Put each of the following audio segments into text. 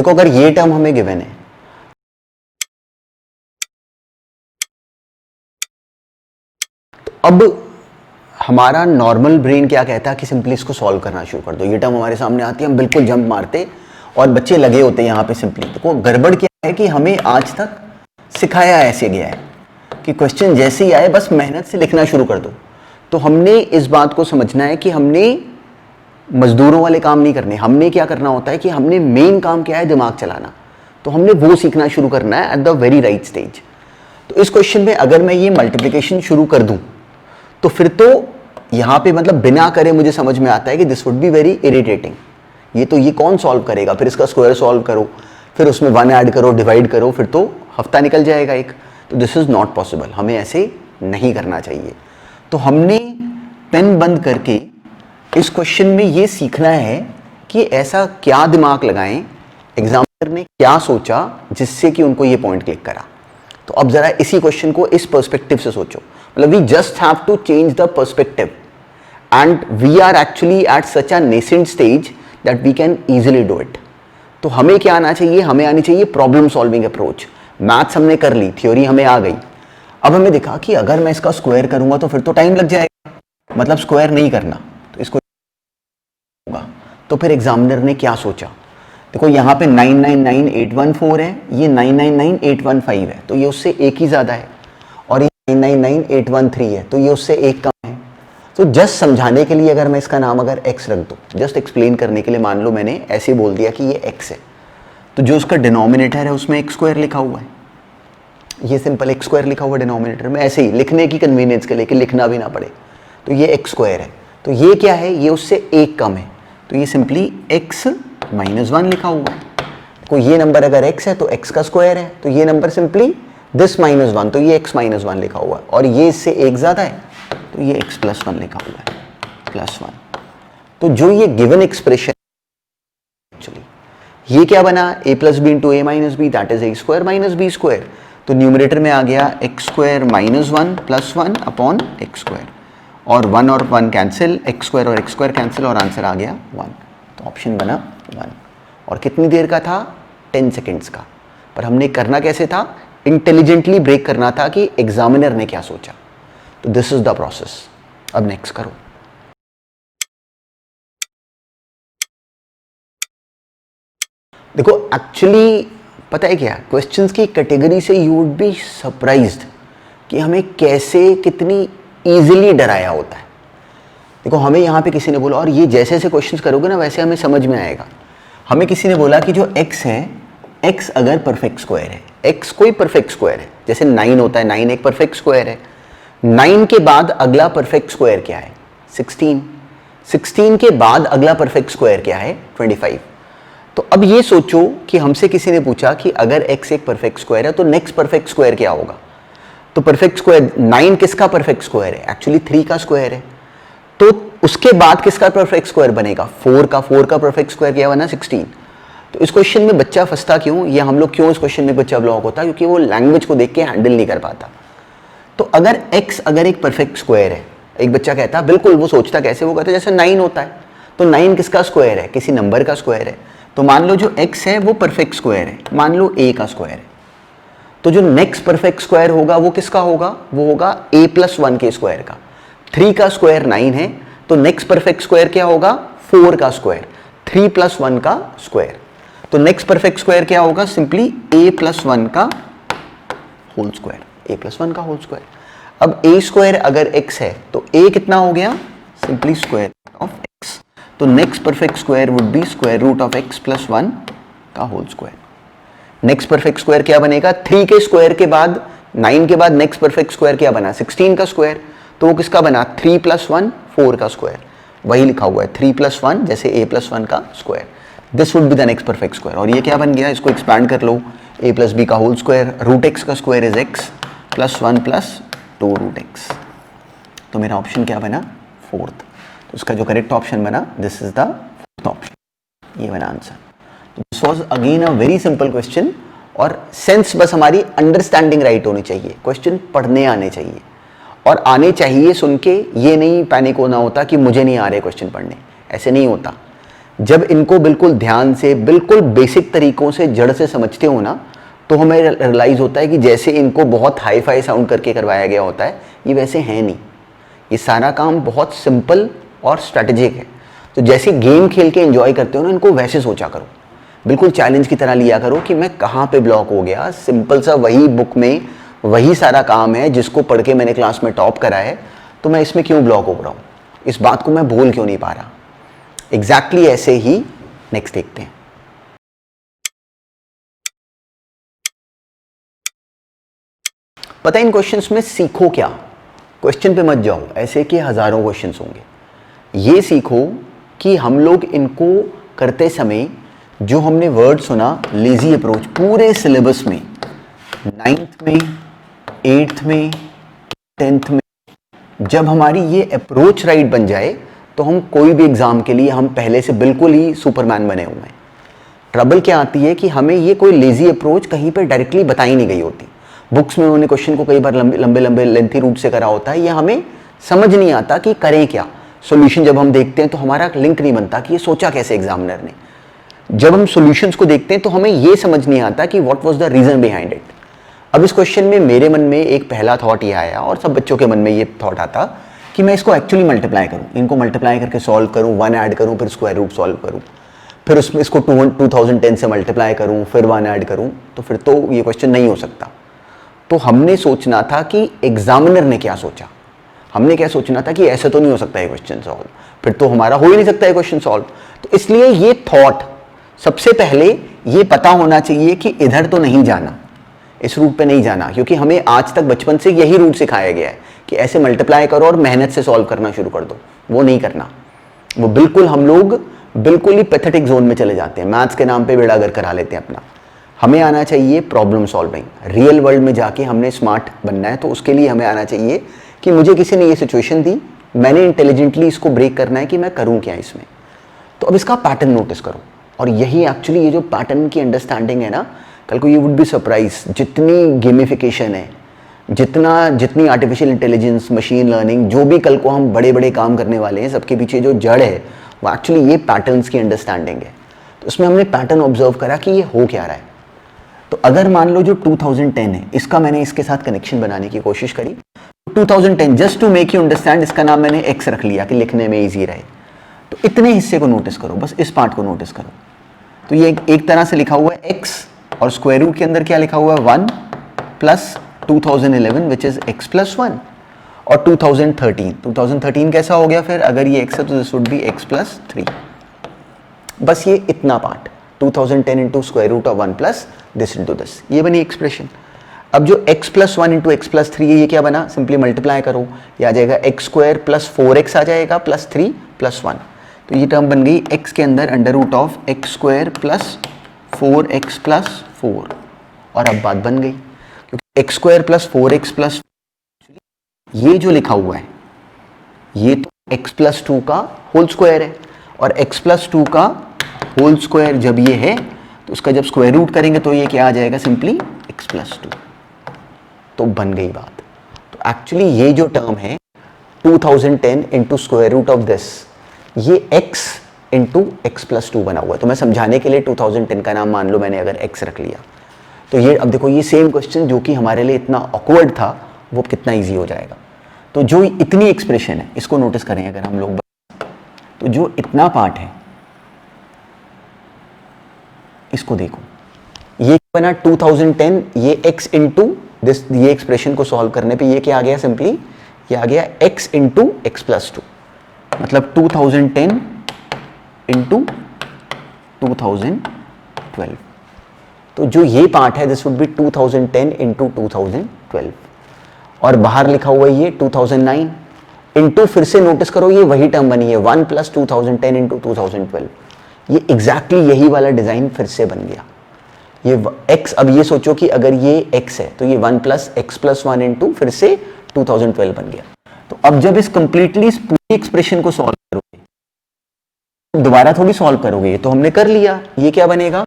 देखो अगर ये टर्म हमें गिवन है, तो अब हमारा नॉर्मल ब्रेन क्या कहता है कि सिंपली इसको सॉल्व करना शुरू कर दो। ये टर्म हमारे सामने आती है, हम बिल्कुल जंप मारते और बच्चे लगे होते हैं यहाँ पे सिंपली। तो गड़बड़ क्या है कि हमें आज तक सिखाया ऐसे गया है कि क्वेश्चन जैसे ही आए बस मेहनत से लिखना शुरू कर दो। तो हमने इस बात को समझना है कि हमने मजदूरों वाले काम नहीं करने। हमने क्या करना होता है कि हमने मेन काम क्या है, दिमाग चलाना। तो हमने वो सीखना शुरू करना है at the very right stage. तो इस क्वेश्चन में अगर मैं ये मल्टीप्लिकेशन शुरू कर दूं तो फिर तो यहाँ पे मतलब बिना करे मुझे समझ में आता है कि this would be very irritating. ये कौन सॉल्व करेगा, फिर इसका स्क्वायर सॉल्व करो, फिर उसमें 1 ऐड करो, डिवाइड करो, फिर तो हफ्ता निकल जाएगा एक। तो दिस इज नॉट पॉसिबल, हमें ऐसे नहीं करना चाहिए। तो हमने पेन बंद करके इस क्वेश्चन में ये सीखना है कि ऐसा क्या दिमाग लगाएं, एग्जामिनर ने क्या सोचा जिससे कि उनको ये पॉइंट क्लिक करा। तो अब जरा इसी क्वेश्चन को इस पर्सपेक्टिव से सोचो। मतलब we just have to change the perspective and we are actually at such a nascent stage that we can easily do it. तो हमें क्या आना चाहिए, हमें आनी चाहिए प्रॉब्लम सॉल्विंग अप्रोच। मैथ्स हमने कर ली, थ्योरी हमें आ गई। अब हमें दिखा कि अगर मैं इसका स्क्वायर करूंगा तो फिर तो टाइम लग जाएगा, मतलब स्क्वायर नहीं करना, तो इसको होगा। तो फिर एग्जामिनर ने क्या सोचा, देखो यहाँ पे 999814 है, ये 999815 है, तो ये उससे एक ही ज्यादा है, और ये 999813 है, तो ये उससे एक कम है। तो जस्ट समझाने के लिए अगर मैं इसका नाम अगर x रख दूं, जस्ट एक्सप्लेन करने के लिए, मान लो मैंने ऐसे बोल दिया कि ये x है, तो जो उसका डिनोमिनेटर है उसमें x स्क्वायर लिखा हुआ है, ये सिंपल x स्क्वायर लिखा हुआ डिनोमिनेटर में, ऐसे ही लिखने की कन्वीनियंस के लिए कि लिखना भी ना पड़े। तो ये x स्क्वायर है, तो ये क्या है, ये उससे एक कम है, तो ये सिंपली x -1 लिखा हुआ है। तो ये नंबर अगर x है तो x का स्क्वायर है, तो ये नंबर सिंपली दिस -1, तो ये x -1 लिखा हुआ है, और ये इससे एक ज्यादा है तो ये x +1 लिखा हुआ है, +1। तो जो ये गिवन एक्सप्रेशन एक्चुअली ये क्या बना, a + b × a - b that is a² - b²। तो न्यूमरेटर में आ गया x² - 1 + 1 अपॉन x², और 1 और 1 कैंसिल, x² और x² कैंसिल, और आंसर आ गया 1। तो ऑप्शन बना 1। और कितनी देर का था, 10 सेकेंड्स का। पर हमने करना कैसे था, इंटेलिजेंटली ब्रेक करना था कि एग्जामिनर ने क्या सोचा। तो दिस इज द प्रोसेस। अब नेक्स्ट करो। देखो एक्चुअली पता है क्या, क्वेश्चंस की कैटेगरी से यू वुड बी सरप्राइज्ड कि हमें कैसे कितनी इजीली डराया होता है। देखो हमें यहाँ पे किसी ने बोला, और ये जैसे जैसे क्वेश्चंस करोगे ना वैसे हमें समझ में आएगा। हमें किसी ने बोला कि जो x है, x अगर परफेक्ट स्क्वायर है, x कोई परफेक्ट स्क्वायर है, जैसे 9 होता है, 9 एक परफेक्ट स्क्वायर है। 9 के बाद अगला परफेक्ट स्क्वायर क्या है, 16। 16 के बाद अगला परफेक्ट स्क्वायर क्या है, 25। तो अब ये सोचो कि हमसे किसी ने पूछा कि अगर x एक परफेक्ट स्क्वायर है तो नेक्स्ट परफेक्ट स्क्वायर क्या होगा। तो परफेक्ट स्क्वायर 9 किसका परफेक्ट स्क्वायर है, एक्चुअली 3 का स्क्वायर है। तो उसके बाद किसका परफेक्ट स्क्वायर बनेगा, 4 का परफेक्ट स्क्वायर क्या बना, 16। तो इस क्वेश्चन में बच्चा फंसता क्यों, या हम लोग क्यों इस क्वेश्चन में बच्चा ब्लॉक होता है, क्योंकि वो लैंग्वेज को देख के हैंडल नहीं कर पाता। तो अगर x अगर एक परफेक्ट स्क्वायर है, एक बच्चा कहता बिल्कुल, वो सोचता कैसे, वो कहता जैसे 9 होता है, तो 9 किसका स्क्वायर है, किसी नंबर का स्क्वायर है। तो मान लो जो x है वो परफेक्ट स्क्वायर है, मान लो a का स्क्वायर है, तो जो नेक्स्ट परफेक्ट स्क्वायर होगा वो किसका होगा, वो होगा a + 1 के स्क्वायर का। 3 का स्क्वायर 9 है, तो नेक्स्ट परफेक्ट स्क्वायर क्या होगा, 4 का स्क्वायर, 3 + 1 का स्क्वायर। तो नेक्स्ट परफेक्ट स्क्वायर क्या होगा, सिंपली a + 1 का होल स्क्वायर, a + 1 का होल स्क्वायर। अब a² अगर x है तो a कितना हो गया, सिंपली स्क्वायर ऑफ x। तो next perfect square would be √(x + 1) का whole square. Next perfect square क्या बनेगा, 3 के स्क्वायर के बाद 9 के बाद नेक्स्ट परफेक्ट स्क्वायर क्या बना, 16 का स्क्वायर। तो वो किसका बना, 3 + 1 4 का स्क्वायर, वही लिखा हुआ है 3 + 1 जैसे a + 1 का square. This would be the next perfect square. और ये क्या बन गया, इसको एक्सपैंड कर लो, a + b का होल स्क्वायर, √(x) का स्क्वायर इज x + 1 + 2√x। तो मेरा ऑप्शन क्या बना, 4th। तो उसका जो करेक्ट ऑप्शन बना, this is the 4th option, ये बना आंसर। तो this was again a very simple question, और सेंस बस हमारी अंडरस्टैंडिंग राइट होनी चाहिए, क्वेश्चन पढ़ने आने चाहिए, और आने चाहिए सुन के। ये नहीं पैनिक होना होता कि मुझे नहीं आ रहे क्वेश्चन पढ़ने, ऐसे नहीं होता। जब इनको बिल्कुल ध्यान से, बिल्कुल बेसिक तरीकों से, जड़ से समझते हो ना, तो हमें रियलाइज होता है कि जैसे इनको बहुत हाई फाई साउंड करके करवाया गया होता है, ये वैसे है नहीं। ये सारा काम बहुत सिंपल और स्ट्रैटेजिक है। तो जैसे गेम खेल के एंजॉय करते हो ना, इनको वैसे सोचा करो, बिल्कुल चैलेंज की तरह लिया करो कि मैं कहाँ पे ब्लॉक हो गया। सिंपल सा वही बुक में वही सारा काम है जिसको पढ़ के मैंने क्लास में टॉप करा है, तो मैं इसमें क्यों ब्लॉक हो रहा हूँ, इस बात को मैं बोल क्यों नहीं पा रहा। एग्जैक्टली ऐसे ही नेक्स्ट देखते हैं। पता है इन क्वेश्चंस में सीखो क्या? क्वेश्चन पे मत जाओ ऐसे कि हजारों क्वेश्चंस होंगे। ये सीखो कि हम लोग इनको करते समय जो हमने वर्ड सुना लेजी अप्रोच, पूरे सिलेबस में 9th में, 8th में, 10th में, जब हमारी ये अप्रोच राइट बन जाए तो हम कोई भी एग्जाम के लिए हम पहले से बिल्कुल ही सुपरमैन बने हुए हैं। ट्रबल क्या आती है कि हमें ये कोई लेजी अप्रोच कहीं पर डायरेक्टली बताई नहीं गई होती। बुक्स में उन्होंने क्वेश्चन को कई बार लंबे लंबे लेंथी रूट से करा होता है, ये हमें समझ नहीं आता कि करें क्या। सॉल्यूशन जब हम देखते हैं तो हमारा लिंक नहीं बनता कि ये सोचा कैसे एग्जामिनर ने। जब हम सॉल्यूशंस को देखते हैं तो हमें ये समझ नहीं आता कि what was the reason behind it. अब इस क्वेश्चन में मेरे मन में एक पहला थॉट ये आया, और सब बच्चों के मन में ये थॉट आता कि मैं इसको एक्चुअली मल्टीप्लाई करूं, इनको मल्टीप्लाई करके सॉल्व करूं, 1 ऐड करूं, फिर स्क्वायर रूट सॉल्व करूं, फिर उसमें इसको 2010 से मल्टीप्लाई करूं, फिर 1 ऐड करूं, तो फिर तो ये क्वेश्चन नहीं हो सकता। तो हमने सोचना था कि एग्जामिनर ने क्या सोचा। हमने क्या सोचना था कि ऐसे तो नहीं हो सकता है क्वेश्चन सॉल्व, फिर तो हमारा हो ही नहीं सकता है क्वेश्चन सॉल्व। तो इसलिए ये थॉट सबसे पहले ये पता होना चाहिए कि इधर तो नहीं जाना, इस रूट पे नहीं जाना, क्योंकि हमें आज तक बचपन से यही रूट सिखाया गया है कि ऐसे मल्टीप्लाई करो और मेहनत से सॉल्व करना शुरू कर दो। वो नहीं करना, वो बिल्कुल हम लोग बिल्कुल ही पैथेटिक जोन में चले जाते हैं, मैथ्स के नाम पे बेड़ा गर्क करा लेते हैं अपना। हमें आना चाहिए प्रॉब्लम सॉल्विंग। रियल वर्ल्ड में जाके हमने स्मार्ट बनना है, तो उसके लिए हमें आना चाहिए कि मुझे किसी ने ये सिचुएशन दी, मैंने इंटेलिजेंटली इसको ब्रेक करना है कि मैं करूं क्या इसमें। तो अब इसका पैटर्न नोटिस करो, और यही एक्चुअली ये जो पैटर्न की अंडरस्टैंडिंग है ना, कल को यू वुड बी सरप्राइज जितनी गेमिफिकेशन है, जितनी आर्टिफिशियल इंटेलिजेंस, मशीन लर्निंग, जो भी कल को हम बड़े बड़े काम करने वाले हैं, सबके पीछे जो जड़ है वो एक्चुअली ये पैटर्न्स की अंडरस्टैंडिंग है। तो उसमें हमने पैटर्न ऑब्जर्व करा कि ये हो क्या रहा है। तो अगर मान लो जो 2010 है, इसका मैंने इसके साथ कनेक्शन बनाने की कोशिश करी। 2010 just to make you understand, इसका नाम मैंने एक्स रख लिया कि लिखने में इजी रहे। तो इतने हिस्से को नोटिस करो, बस इस पार्ट को नोटिस करो। तो ये एक तरह से लिखा हुआ है एक्स, और स्क्वायर रूट के अंदर क्या लिखा हुआ है 1 plus 2011 which is x plus 1, और 2013 कैसा हो गया फिर, अगर ये एक्स है तो this would be x plus 3। बस ये इतना part 2010 into square root of 1 plus this into this, ये बनी एक्सप्रेशन। अब जो x plus 1 into x plus 3 है, ये क्या बना, सिंपली मल्टीप्लाई करो, ये आ जाएगा एक्स स्क्वायर प्लस 4x आ जाएगा प्लस 3 प्लस 1। तो ये टर्म बन गई x के अंदर under root of x square plus 4x plus 4। और अब बात बन गई, क्योंकि x square plus 4x plus, ये जो लिखा हुआ है ये तो x प्लस 2 का होल स्क्वायर है, और x प्लस 2 का होल स्क्वायर जब ये है तो उसका जब स्क्वायर रूट करेंगे तो ये क्या आ जाएगा, सिंपली x प्लस 2। तो बन गई बात। तो एक्चुअली ये जो टर्म है 2010 into square root of this, ये x इंटू एक्स प्लस 2 बना हुआ है। तो मैं समझाने के लिए 2010 का नाम मान लो मैंने अगर x रख लिया, तो ये अब देखो ये सेम क्वेश्चन जो कि हमारे लिए इतना ऑकवर्ड था वो कितना ईजी हो जाएगा। तो जो इतनी एक्सप्रेशन है इसको नोटिस करें अगर हम लोग, तो जो इतना पार्ट है इसको देखो, ये बना 2010, ये x इंटू दिस, ये एक्सप्रेशन को सॉल्व करने पे ये क्या आ गया, सिंपली ये आ गया x इंटू एक्स प्लस 2, मतलब 2010 इंटू 2012। तो जो ये पार्ट है दिस वुड बी 2010 इंटू 2012, और बाहर लिखा हुआ है ये 2009 इंटू, फिर से नोटिस करो ये वही टर्म बनी है 1 प्लस 2010 इंटू 2012। ये एग्जैक्टली यही वाला डिजाइन फिर से बन गया। ये x, अब ये सोचो कि अगर ये x है तो ये 1 प्लस एक्स प्लस 1 इंटू फिर से 2012 बन गया। तो अब जब इस कंप्लीटली इस पूरी एक्सप्रेशन को सॉल्व करोगे, दोबारा थोड़ी सॉल्व करोगे, ये तो हमने कर लिया, ये क्या बनेगा,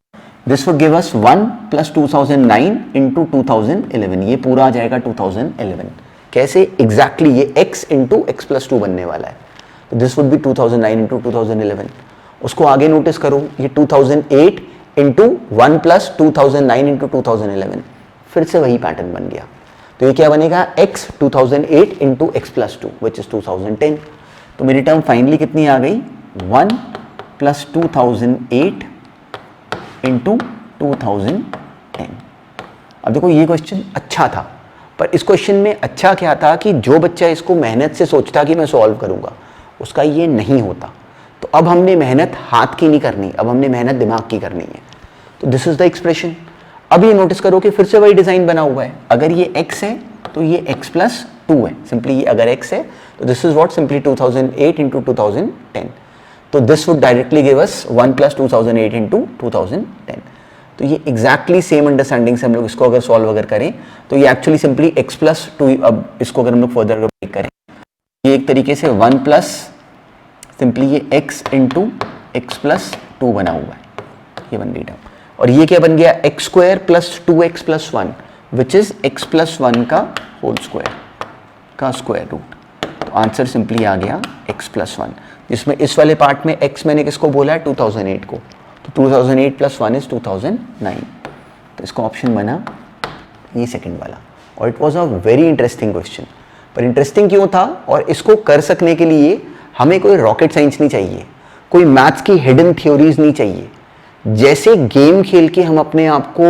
this would give us 1 plus 2009 into 2011, ये पूरा आ जाएगा 2011। कैसे, एग्जैक्टली ये x इंटू एक्स प्लस 2 बनने वाला है, तो दिस वुड बी 2009 इंटू 2011। उसको आगे नोटिस करो, ये 2008 इंटू 1 प्लस 2009 इंटू 2011, फिर से वही पैटर्न बन गया। तो ये क्या बनेगा, x 2008 into x plus 2 which is 2010। तो मेरी टर्म फाइनली कितनी आ गई, 1 प्लस 2008 इंटू 2010। अब देखो ये क्वेश्चन अच्छा था, पर इस क्वेश्चन में अच्छा क्या था कि जो बच्चा इसको मेहनत से सोचता कि मैं सॉल्व करूंगा, उसका ये नहीं होता। तो अब हमने मेहनत हाथ की नहीं करनी, अब हमने मेहनत दिमाग की करनी है। तो दिस इज द एक्सप्रेशन। अब ये नोटिस करो कि फिर से वही डिजाइन बना हुआ है। अगर ये x है तो ये x प्लस 2 है, सिंपली ये अगर x है तो this is what, simply 2008 into 2010। तो this would directly give us 1 plus 2008 into 2010। तो ये एग्जैक्टली सेम अंडरस्टैंडिंग से हम लोग इसको अगर सॉल्व अगर करें तो ये एक्चुअली सिंपली x प्लस 2, अब इसको अगर हम लोग फर्दर ब्रेक करें, ये एक तरीके से 1 प्लस सिंपली ये x इंटू एक्स प्लस 2 बना हुआ है, ये बन गई टर्म। और ये क्या बन गया, x square plus 2x plus 1 which is x plus 1 का होल स्क्वायर का स्क्वायर रूट। तो आंसर सिंपली आ गया x प्लस 1, जिसमें इस वाले पार्ट में x मैंने किसको बोला है, 2008 को। तो 2008 प्लस 1 इज 2009। तो इसका ऑप्शन बना ये सेकंड वाला। और it was a very interesting question. पर इंटरेस्टिंग क्यों था, और इसको कर सकने के लिए हमें कोई रॉकेट साइंस नहीं चाहिए, कोई मैथ्स की हिडन थ्योरीज नहीं चाहिए। जैसे गेम खेल के हम अपने आप को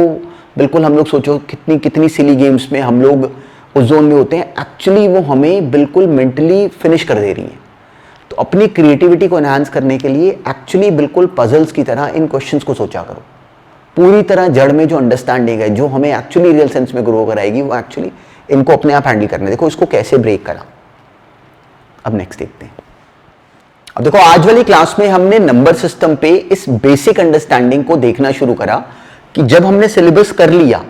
बिल्कुल, हम लोग सोचो कितनी कितनी सिली गेम्स में हम लोग उस जोन में होते हैं, एक्चुअली वो हमें बिल्कुल मेंटली फिनिश कर दे रही है। तो अपनी क्रिएटिविटी को एनहांस करने के लिए एक्चुअली बिल्कुल पजल्स की तरह इन क्वेश्चंस को सोचा करो। पूरी तरह जड़ में जो अंडरस्टैंडिंग है, जो हमें एक्चुअली रियल सेंस में ग्रो कराएगी, वो एक्चुअली इनको अपने आप हैंडल करना है। देखो इसको कैसे ब्रेक करा। अब नेक्स्ट देखते हैं। अब देखो आज वाली क्लास में हमने नंबर सिस्टम पे इस बेसिक अंडरस्टैंडिंग को देखना शुरू करा कि जब हमने सिलेबस कर लिया,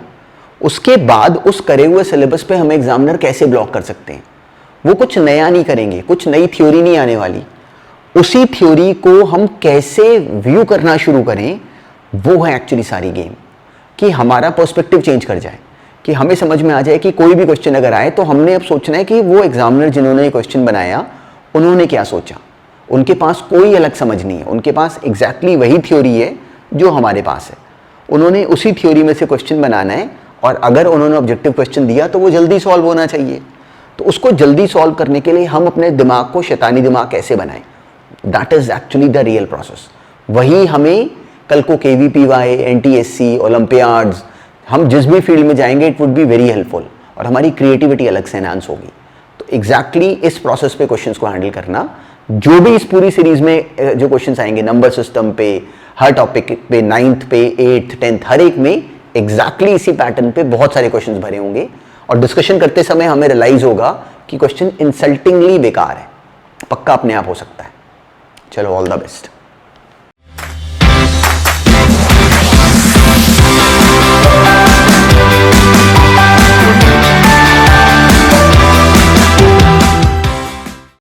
उसके बाद उस करे हुए सिलेबस पे हम एग्जामिनर कैसे ब्लॉक कर सकते हैं। वो कुछ नया नहीं करेंगे, कुछ नई थ्योरी नहीं आने वाली, उसी थ्योरी को हम कैसे व्यू करना शुरू करें, वो है एक्चुअली सारी गेम। कि हमारा पर्सपेक्टिव चेंज कर जाए, कि हमें समझ में आ जाए कि कोई भी क्वेश्चन अगर आए तो हमने अब सोचना है कि वो एग्जामिनर जिन्होंने क्वेश्चन बनाया उन्होंने क्या सोचा। उनके पास कोई अलग समझ नहीं है, उनके पास एग्जैक्टली वही थ्योरी है जो हमारे पास है। उन्होंने उसी थ्योरी में से क्वेश्चन बनाना है, और अगर उन्होंने ऑब्जेक्टिव क्वेश्चन दिया तो वो जल्दी सॉल्व होना चाहिए। तो उसको जल्दी सॉल्व करने के लिए हम अपने दिमाग को शैतानी दिमाग कैसे बनाएं, that is actually the real process. वही हमें कल को KVPY, NTSC, ओलंपियाड्स, हम जिस भी फील्ड में जाएंगे it would be very helpful, और हमारी क्रिएटिविटी अलग से एनहांस होगी। तो एग्जैक्टली इस प्रोसेस पे क्वेश्चंस को हैंडल करना, जो भी इस पूरी सीरीज में जो क्वेश्चंस आएंगे नंबर सिस्टम पे, हर टॉपिक पे, 9th पे, 8th 10th, हर एक में एग्जैक्टली इसी पैटर्न पे बहुत सारे क्वेश्चंस भरे होंगे। और डिस्कशन करते समय हमें रियलाइज होगा कि क्वेश्चन इंसल्टिंगली बेकार है, पक्का अपने आप हो सकता है। चलो ऑल द बेस्ट।